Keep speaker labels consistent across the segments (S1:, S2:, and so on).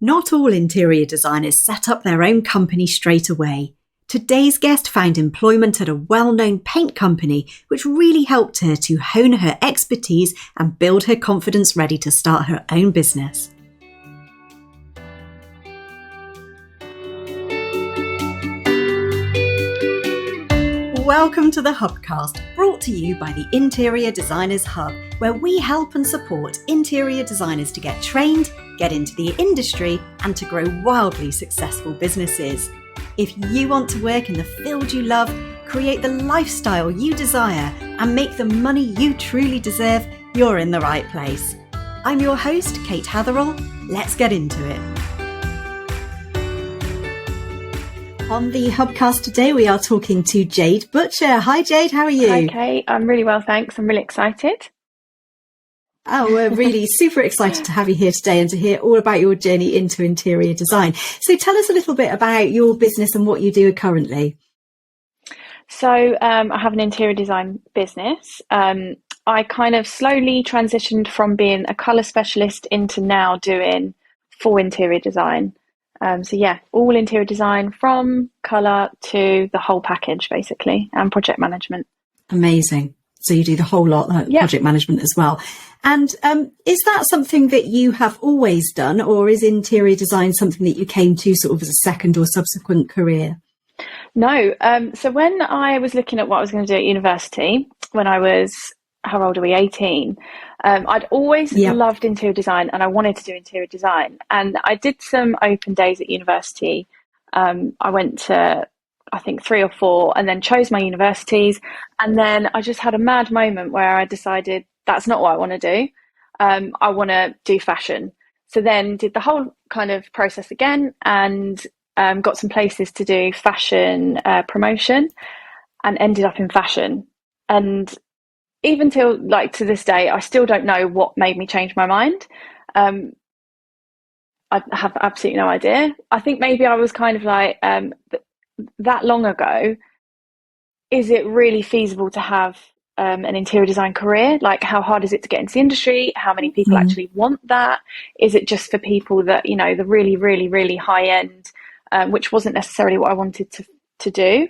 S1: Not all interior designers set up their own company straight away. Today's guest found employment at a well-known paint company, which really helped her to hone her expertise and build her confidence ready to start her own business. Welcome to the Hubcast, brought to you by the Interior Designers Hub, where we help and support interior designers to get trained, get into the industry, and to grow wildly successful businesses. If you want to work in the field you love, create the lifestyle you desire, and make the money you truly deserve, you're in the right place. I'm your host, Kate Hatherall. Let's get into it. On the Hubcast today, we are talking to Jade Butcher. Hi, Jade. How are you?
S2: Hi, Kate. I'm really well, thanks. I'm really excited.
S1: Oh, we're really super excited to have you here today and to hear all about your journey into interior design. So tell us a little bit about your business and what you do currently.
S2: So I have an interior design business. I kind of slowly transitioned from being a colour specialist into now doing full interior design. All interior design from colour to the whole package, basically, and project management.
S1: Amazing. So you do the whole lot, project management as well. And is that something that you have always done, or is interior design something that you came to sort of as a second or subsequent career?
S2: No. So when I was looking at what I was going to do at university, when I was, how old are we, 18, I'd always loved interior design and I wanted to do interior design. And I did some open days at university. I went to, I think, 3 or 4, and then chose my universities. And then I just had a mad moment where I decided that's not what I want to do. I want to do fashion. So then did the whole kind of process again and got some places to do fashion promotion and ended up in fashion. And even till to this day, I still don't know what made me change my mind. I have absolutely no idea. I think maybe I was kind of like, that long ago, is it really feasible to have an interior design career? Like, how hard is it to get into the industry? How many people actually want that? Is it just for people that, you know, the really, really, really high end, which wasn't necessarily what I wanted to do.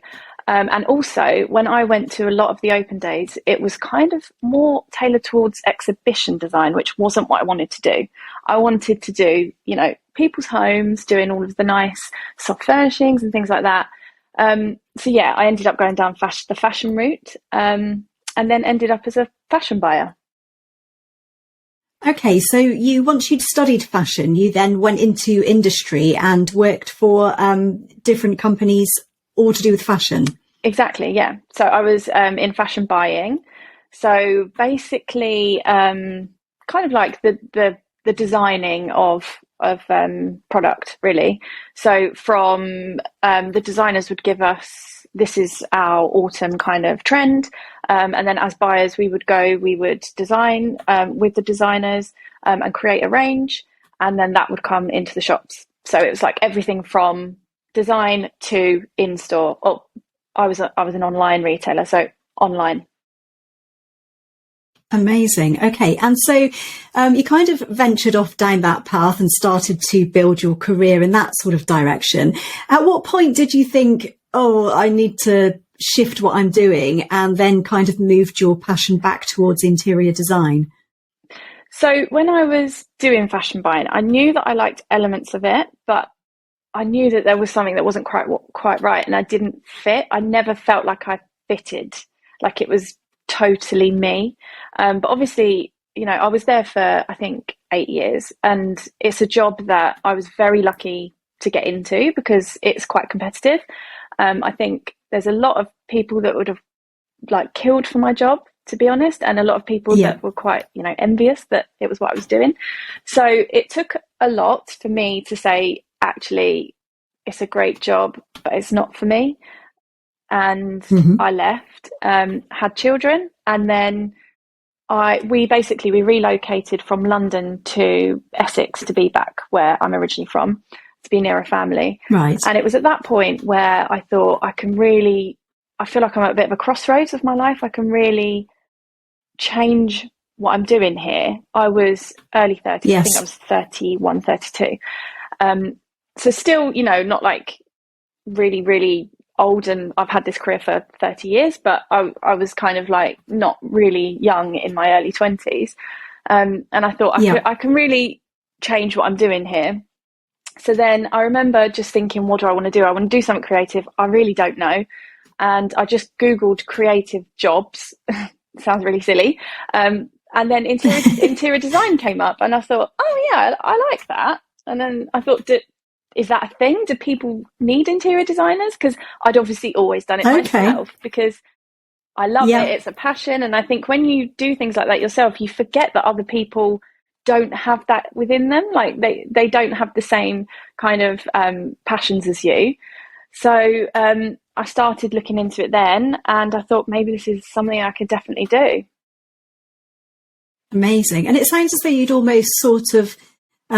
S2: And also, when I went to a lot of the open days, it was kind of more tailored towards exhibition design, which wasn't what I wanted to do. I wanted to do, you know, people's homes, doing all of the nice soft furnishings and things like that. I ended up going down the fashion route, and then ended up as a fashion buyer.
S1: Okay, so once you'd studied fashion, you then went into industry and worked for different companies, all to do with fashion.
S2: Exactly, yeah. So I was in fashion buying. So basically, kind of like the designing of product, really. So from the designers would give us, this is our autumn kind of trend, and then as buyers we would design with the designers and create a range, and then that would come into the shops. So it was like everything from design to in-store. Oh, I was an online retailer, so online.
S1: Amazing. Okay. And so you kind of ventured off down that path and started to build your career in that sort of direction. At what point did you think, oh, I need to shift what I'm doing, and then kind of moved your passion back towards interior design?
S2: So when I was doing fashion buying, I knew that I liked elements of it, but I knew that there was something that wasn't quite right, and I didn't fit. I never felt like I fitted, like it was totally me. But obviously, you know, I was there for, I think, 8 years, and it's a job that I was very lucky to get into because it's quite competitive. I think there's a lot of people that would have killed for my job, to be honest, and a lot of people that were quite, you know, envious that it was what I was doing. So it took a lot for me to say, actually, it's a great job, but it's not for me. And I left, had children, and then we relocated from London to Essex to be back where I'm originally from, to be near a family.
S1: Right.
S2: And it was at that point where I thought I feel like I'm at a bit of a crossroads of my life. I can really change what I'm doing here. I was early 30s. Yes. I think I was 31, 32. So still, not like really, really old, and I've had this career for 30 years, but I was kind of like not really young in my early 20s. And I thought I can really change what I'm doing here. So then I remember just thinking, what do I want to do? I want to do something creative. I really don't know. And I just Googled creative jobs. Sounds really silly. And then interior design came up, and I thought, oh yeah, I like that. And then I thought, is that a thing? Do people need interior designers? Because I'd obviously always done it myself, because I love it. It's a passion. And I think when you do things like that yourself, you forget that other people don't have that within them. Like they don't have the same kind of passions as you. So I started looking into it then, and I thought maybe this is something I could definitely do.
S1: Amazing. And it sounds as though you'd almost sort of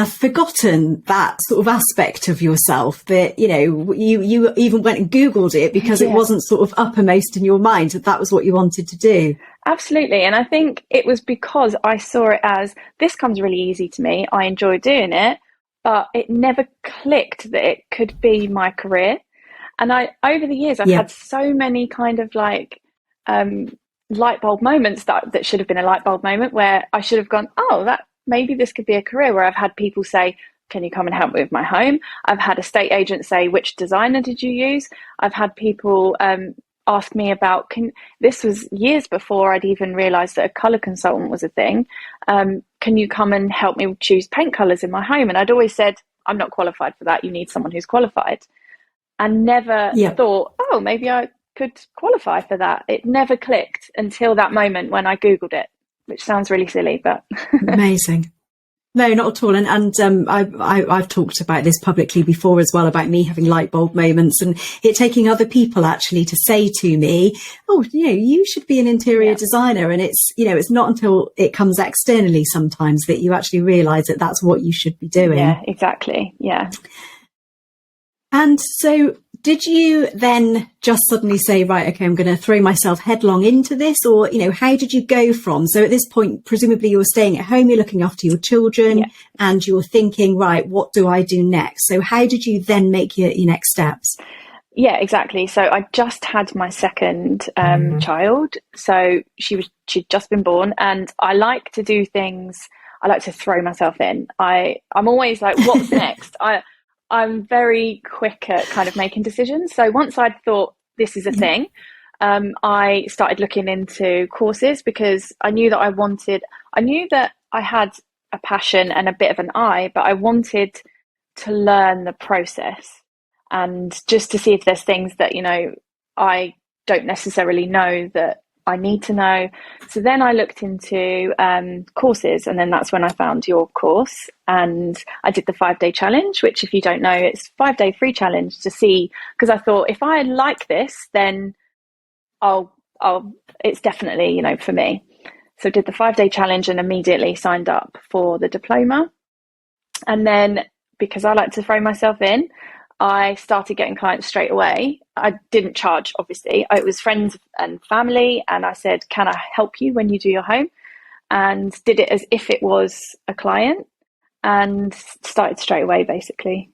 S1: forgotten that sort of aspect of yourself, that, you even went and Googled it because it wasn't sort of uppermost in your mind that was what you wanted to do.
S2: Absolutely. And I think it was because I saw it as, this comes really easy to me. I enjoy doing it, but it never clicked that it could be my career. And over the years, I've had so many kind of like light bulb moments that should have been a light bulb moment, where I should have gone, oh, that maybe this could be a career, where I've had people say, can you come and help me with my home? I've had a estate agent say, which designer did you use? I've had people ask me about, this was years before I'd even realised that a colour consultant was a thing. Can you come and help me choose paint colours in my home? And I'd always said, I'm not qualified for that. You need someone who's qualified. And never thought, oh, maybe I could qualify for that. It never clicked until that moment when I Googled it, which sounds really silly, but
S1: amazing. No, not at all. And I've talked about this publicly before as well, about me having light bulb moments, and it taking other people actually to say to me, oh, you should be an interior designer. And it's not until it comes externally sometimes that you actually realise that that's what you should be doing.
S2: Yeah, exactly. Yeah.
S1: And so did you then just suddenly say, right, okay, I'm going to throw myself headlong into this? Or, how did you go from? So at this point, presumably you're staying at home, you're looking after your children, and you're thinking, right, what do I do next? So how did you then make your next steps?
S2: Yeah, exactly. So I just had my second child. So she'd just been born, and I like to do things. I like to throw myself in. I'm always like, what's next? I'm very quick at kind of making decisions. So once I'd thought this is a thing, I started looking into courses, because I knew that I had a passion and a bit of an eye, but I wanted to learn the process, and just to see if there's things that, I don't necessarily know that I need to know. So then I looked into courses, and then that's when I found your course, and I did the 5-day challenge, which, if you don't know, it's 5-day free challenge to see, because I thought if I like this, then it's definitely, for me. So I did the 5-day challenge and immediately signed up for the diploma. And then, because I like to throw myself in, I started getting clients straight away. I didn't charge, obviously. It was friends and family. And I said, can I help you when you do your home? And did it as if it was a client, and started straight away, basically.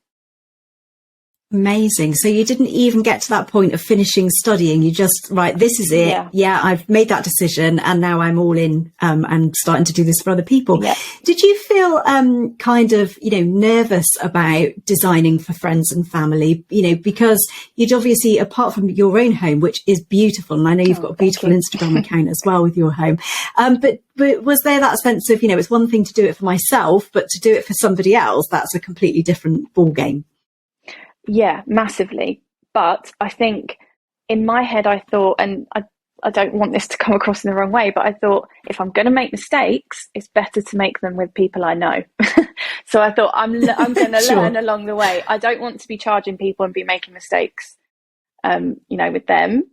S1: Amazing. So you didn't even get to that point of finishing studying. You just, right, this is it. Yeah, I've made that decision, and now I'm all in and starting to do this for other people.
S2: Yeah.
S1: Did you feel kind of, nervous about designing for friends and family, because you'd obviously, apart from your own home, which is beautiful, and I know you've got a beautiful Instagram account as well with your home, but was there that sense of, it's one thing to do it for myself, but to do it for somebody else, that's a completely different ballgame?
S2: Yeah, massively. But I think in my head, I thought, and I don't want this to come across in the wrong way, but I thought, if I'm going to make mistakes, it's better to make them with people I know. So I thought, I'm going to learn along the way. I don't want to be charging people and be making mistakes, with them.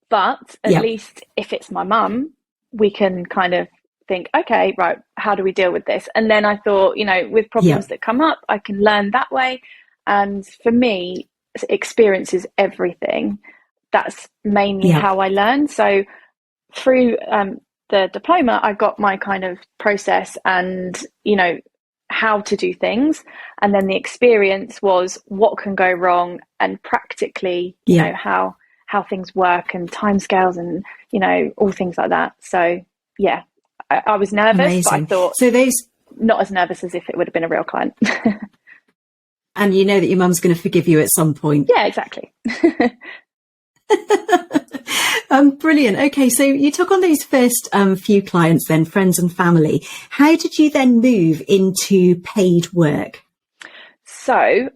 S2: But at least if it's my mum, we can kind of think, okay, right, how do we deal with this? And then I thought, with problems that come up, I can learn that way. And for me, experience is everything. That's mainly how I learn. So through the diploma, I got my kind of process, and, how to do things, and then the experience was what can go wrong, and practically, you know, how things work and timescales and, you know, all things like that. So yeah, I was nervous. Amazing. But I thought, so those, not as nervous as if it would have been a real client.
S1: And you know that your mum's going to forgive you at some point.
S2: Yeah, exactly.
S1: Brilliant. Okay, so you took on those first few clients then, friends and family. How did you then move into paid work?
S2: So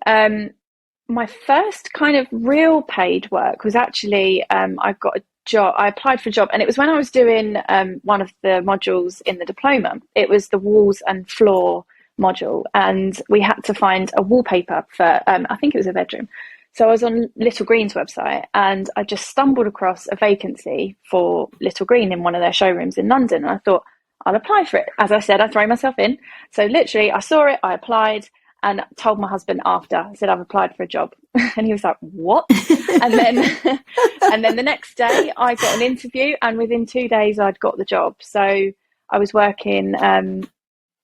S2: my first kind of real paid work was actually, I got a job. I applied for a job, and it was when I was doing one of the modules in the diploma. It was the walls and floor module, and we had to find a wallpaper for, I think it was a bedroom. So I was on Little Greene's website, and I just stumbled across a vacancy for Little Greene in one of their showrooms in London. And I thought, I'll apply for it. As I said, I throw myself in. So literally, I saw it, I applied, and told my husband after. I said, I've applied for a job. And he was like, what? and then the next day, I got an interview, and within 2 days, I'd got the job. So I was working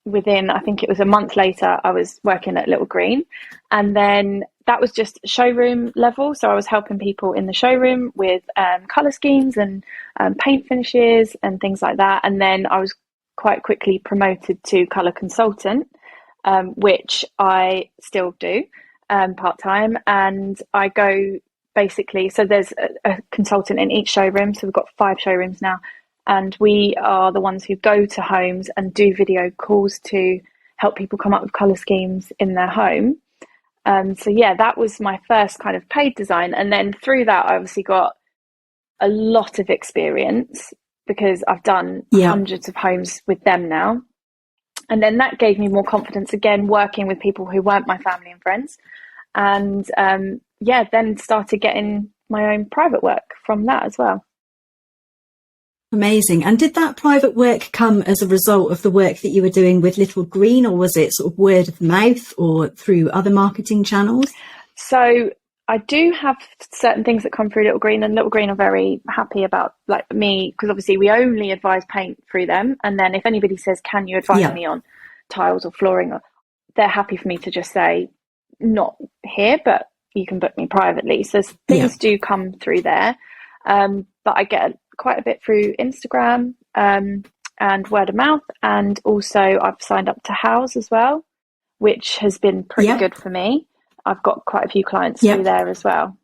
S2: within, I think it was a month later, I was working at Little Greene. And then that was just showroom level. So I was helping people in the showroom with colour schemes and paint finishes and things like that. And then I was quite quickly promoted to colour consultant, which I still do part-time. And I go basically, so there's a consultant in each showroom. So we've got 5 showrooms now. And we are the ones who go to homes and do video calls to help people come up with colour schemes in their home. So yeah, that was my first kind of paid design. And then through that, I obviously got a lot of experience because I've done hundreds of homes with them now. And then that gave me more confidence, again, working with people who weren't my family and friends. And then started getting my own private work from that as well.
S1: Amazing. And did that private work come as a result of the work that you were doing with Little Greene, or was it sort of word of mouth or through other marketing channels?
S2: So I do have certain things that come through Little Greene, and Little Greene are very happy about like me, because obviously we only advise paint through them. And then if anybody says, can you advise me on tiles or flooring, they're happy for me to just say, not here, but you can book me privately. So things do come through there. But I get quite a bit through Instagram and word of mouth. And also I've signed up to House as well, which has been pretty good for me. I've got quite a few clients through there as well.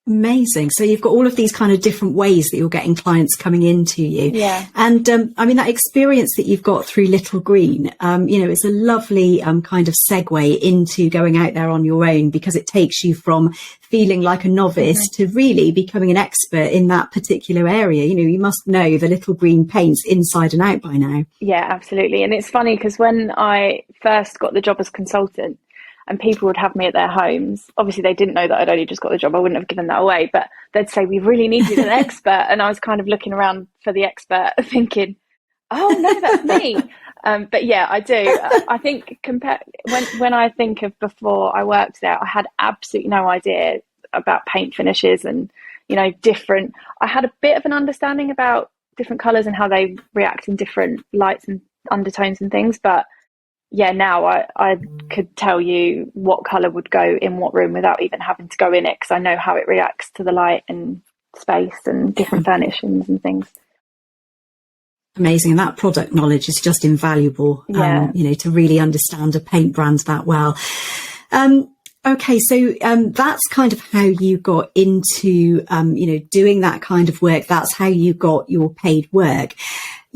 S1: Amazing. So you've got all of these kind of different ways that you're getting clients coming into you.
S2: Yeah.
S1: And I mean, that experience that you've got through Little Greene, it's a lovely kind of segue into going out there on your own, because it takes you from feeling like a novice to really becoming an expert in that particular area. You know, you must know the Little Greene paints inside and out by now.
S2: Yeah, absolutely. And it's funny because when I first got the job as consultant, and people would have me at their homes. Obviously, they didn't know that I'd only just got the job. I wouldn't have given that away. But they'd say, we really needed an expert. And I was kind of looking around for the expert thinking, oh, no, that's me. But yeah, I do. I think when I think of before I worked there, I had absolutely no idea about paint finishes and, you know, I had a bit of an understanding about different colours and how they react in different lights and undertones and things. But yeah, now I could tell you what colour would go in what room without even having to go in it, because I know how it reacts to the light and space and different furnishings and things.
S1: Amazing. And that product knowledge is just invaluable, to really understand a paint brand that well. Okay, so that's kind of how you got into, doing that kind of work. That's how you got your paid work.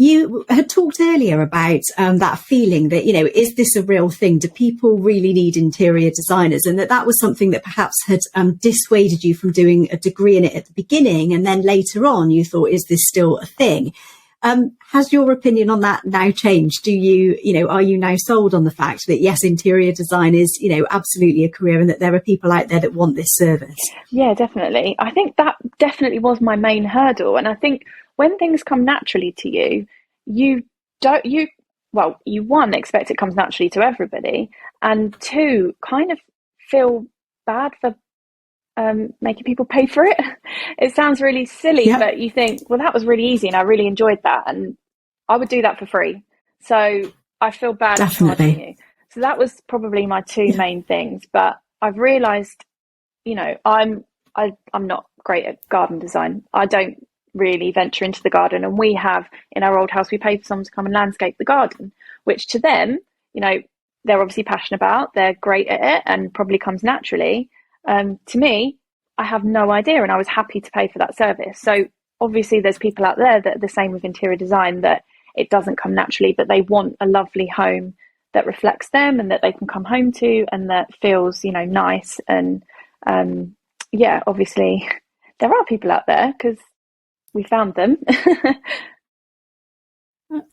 S1: You had talked earlier about that feeling that, is this a real thing? Do people really need interior designers? And that was something that perhaps had dissuaded you from doing a degree in it at the beginning. And then later on, you thought, is this still a thing? Has your opinion on that now changed? Are you now sold on the fact that, yes, interior design is, absolutely a career, and that there are people out there that want this service?
S2: Yeah, definitely. I think that definitely was my main hurdle. And I think when things come naturally to you, you one, expect it comes naturally to everybody, and two, kind of feel bad for making people pay for it. It sounds really silly, but you think, well, that was really easy and I really enjoyed that, and I would do that for free. So I feel bad charging you. So that was probably my two main things. But I've realised, you know, I'm not great at garden design. I don't really venture into the garden, and we have in our old house, we paid for someone to come and landscape the garden, which to them, you know, they're obviously passionate about, they're great at it and probably comes naturally. To me, I have no idea, and I was happy to pay for that service. So obviously there's people out there that are the same with interior design, that it doesn't come naturally, but they want a lovely home that reflects them and that they can come home to and that feels, you know, nice. And yeah, obviously there are people out there because we found them.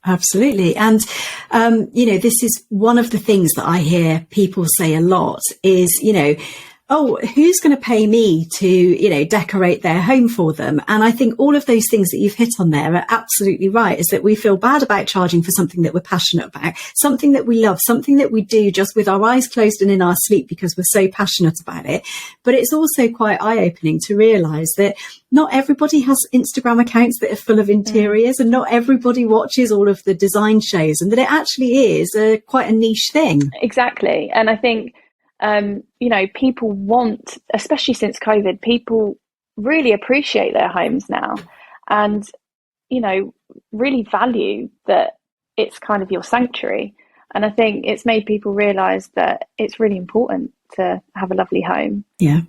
S1: Absolutely. And, you know, this is one of the things that I hear people say a lot is, you know, oh, who's going to pay me to, you know, decorate their home for them? And I think all of those things that you've hit on there are absolutely right, is that we feel bad about charging for something that we're passionate about, something that we love, something that we do just with our eyes closed and in our sleep because we're so passionate about it. But it's also quite eye-opening to realise that not everybody has Instagram accounts that are full of interiors, and not everybody watches all of the design shows, and that it actually is quite a niche thing.
S2: Exactly. And I think, you know, people want, especially since COVID, people really appreciate their homes now and, you know, really value that it's kind of your sanctuary. And I think it's made people realise that it's really important to have a lovely home.
S1: Yeah.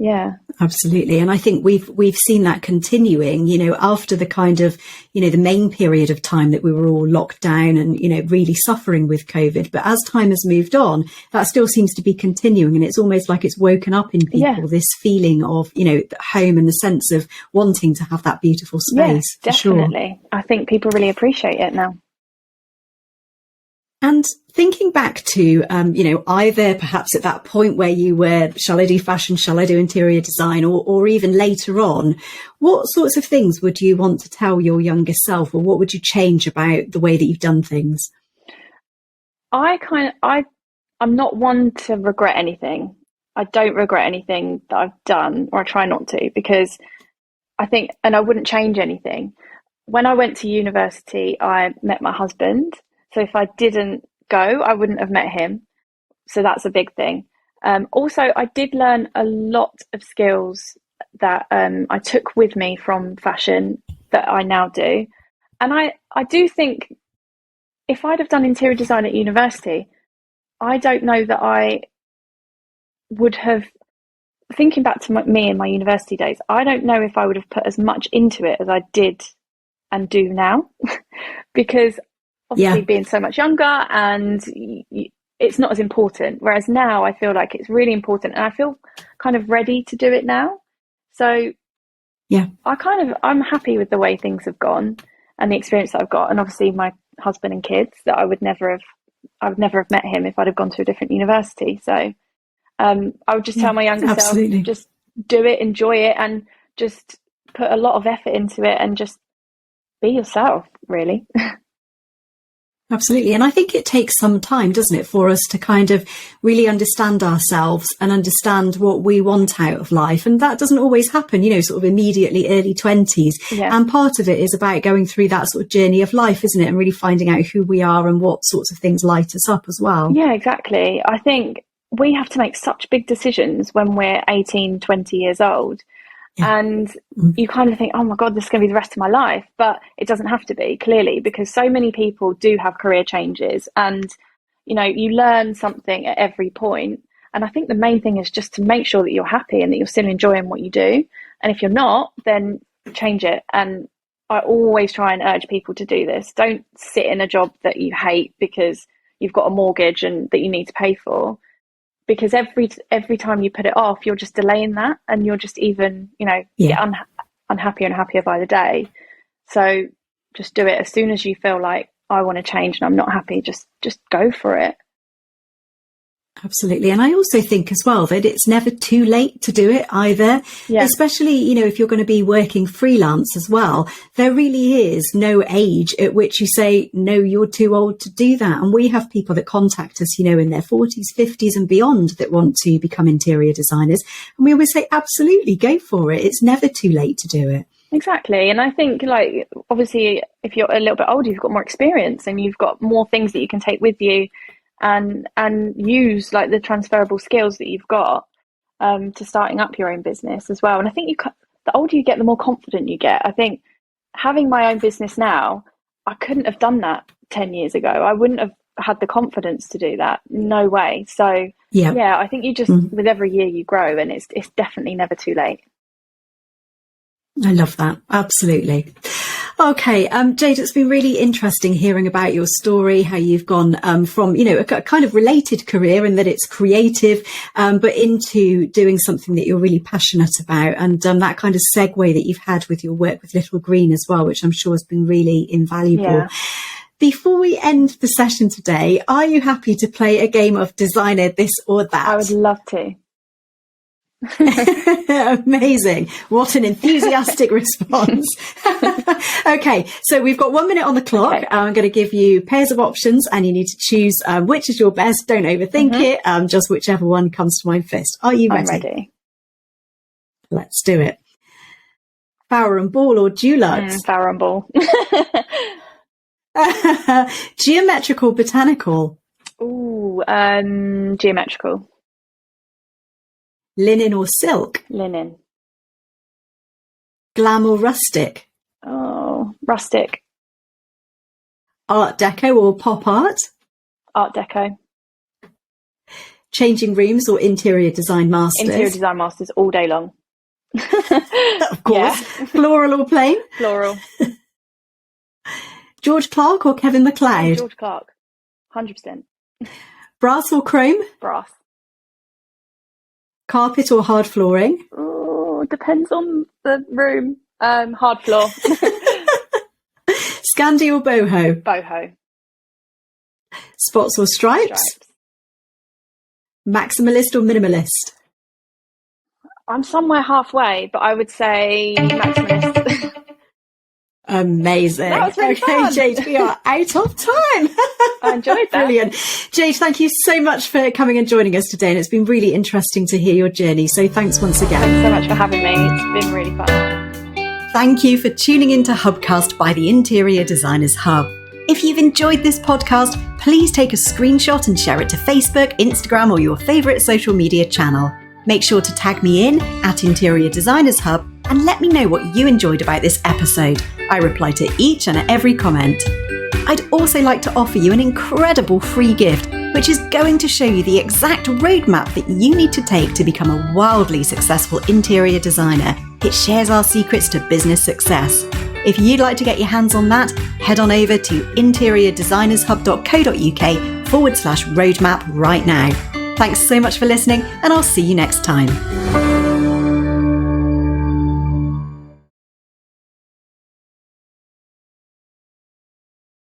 S2: Yeah,
S1: absolutely. And I think we've seen that continuing, you know, after the kind of, you know, the main period of time that we were all locked down and, you know, really suffering with COVID. But as time has moved on, that still seems to be continuing. And it's almost like it's woken up in people, this feeling of, you know, home and the sense of wanting to have that beautiful space.
S2: Yeah, definitely. Sure. I think people really appreciate it now.
S1: And thinking back to, you know, either perhaps at that point where you were, shall I do fashion, shall I do interior design, or even later on, what sorts of things would you want to tell your younger self, or what would you change about the way that you've done things?
S2: I'm not one to regret anything. I don't regret anything that I've done, or I try not to, because I think, and I wouldn't change anything. When I went to university, I met my husband. So if I didn't go, I wouldn't have met him. So that's a big thing. Also, I did learn a lot of skills that I took with me from fashion that I now do. And I do think if I'd have done interior design at university, I don't know that I would have, thinking back to me in my university days, I don't know if I would have put as much into it as I did and do now. Because obviously being so much younger and it's not as important. Whereas now I feel like it's really important and I feel kind of ready to do it now. So I'm happy with the way things have gone and the experience that I've got. And obviously my husband and kids, that I would never have met him if I'd have gone to a different university. So I would just tell my younger self, just do it, enjoy it, and just put a lot of effort into it and just be yourself, really.
S1: Absolutely. And I think it takes some time, doesn't it, for us to kind of really understand ourselves and understand what we want out of life. And that doesn't always happen, you know, sort of immediately early 20s. Yeah. And part of it is about going through that sort of journey of life, isn't it? And really finding out who we are and what sorts of things light us up as well.
S2: Yeah, exactly. I think we have to make such big decisions when we're 18, 20 years old. Yeah. And you kind of think, oh my God, this is going to be the rest of my life. But it doesn't have to be, clearly, because so many people do have career changes and, you know, you learn something at every point. And I think the main thing is just to make sure that you're happy and that you're still enjoying what you do. And if you're not, then change it. And I always try and urge people to do this. Don't sit in a job that you hate because you've got a mortgage and that you need to pay for. Because every time you put it off, you're just delaying that, and you're just even, you know, get unhappier and happier by the day. So just do it as soon as you feel like, I want to change and I'm not happy. Just go for it.
S1: Absolutely. And I also think as well that it's never too late to do it either, especially, you know, if you're going to be working freelance as well. There really is no age at which you say, no, you're too old to do that. And we have people that contact us, you know, in their 40s, 50s and beyond that want to become interior designers. And we always say, absolutely, go for it. It's never too late to do it.
S2: Exactly. And I think, like, obviously, if you're a little bit older, you've got more experience and you've got more things that you can take with you and use, like, the transferable skills that you've got to starting up your own business as well. And I think the older you get, the more confident you get. I think having my own business now, I couldn't have done that 10 years ago. I wouldn't have had the confidence to do that. No way. So, yeah, I think you just, with every year you grow, and it's definitely never too late.
S1: I love that. Absolutely. Okay, Jade, it's been really interesting hearing about your story, how you've gone from, a kind of related career in that it's creative, but into doing something that you're really passionate about, and that kind of segue that you've had with your work with Little Greene as well, which I'm sure has been really invaluable. Yeah. Before we end the session today, are you happy to play a game of Designer This or That?
S2: I would love to.
S1: Amazing. What an enthusiastic response. Okay, so we've got 1 minute on the clock. Okay. I'm going to give you pairs of options and you need to choose which is your best. Don't overthink it. Just whichever one comes to mind first. Are you ready?
S2: I'm ready.
S1: Let's do it. Bower and Ball or Dulux?
S2: Bower and Ball.
S1: Geometrical, botanical?
S2: Ooh, geometrical.
S1: Linen or silk?
S2: Linen.
S1: Glam or rustic?
S2: Oh, rustic.
S1: Art Deco or pop art?
S2: Art Deco.
S1: Changing rooms or interior design masters?
S2: Interior design masters all day long.
S1: Of course. Yeah. Floral or plain?
S2: Floral.
S1: George Clark or Kevin MacLeod?
S2: George Clark. 100%.
S1: Brass or chrome?
S2: Brass.
S1: Carpet or hard flooring?
S2: Oh, depends on the room. Hard floor.
S1: Scandi or boho?
S2: Boho.
S1: Spots or stripes? Maximalist or minimalist?
S2: I'm somewhere halfway, but I would say maximalist.
S1: Amazing.
S2: That was really fun.
S1: Jade, we are out of time.
S2: I enjoyed that.
S1: Brilliant. Jade, thank you so much for coming and joining us today. And it's been really interesting to hear your journey. So thanks once again.
S2: Thanks so much for having me. It's been really fun.
S1: Thank you for tuning into Hubcast by the Interior Designers Hub. If you've enjoyed this podcast, please take a screenshot and share it to Facebook, Instagram, or your favourite social media channel. Make sure to tag me in at Interior Designers Hub and let me know what you enjoyed about this episode. I reply to each and every comment. I'd also like to offer you an incredible free gift, which is going to show you the exact roadmap that you need to take to become a wildly successful interior designer. It shares our secrets to business success. If you'd like to get your hands on that, head on over to interiordesignershub.co.uk/roadmap right now. Thanks so much for listening, and I'll see you next time.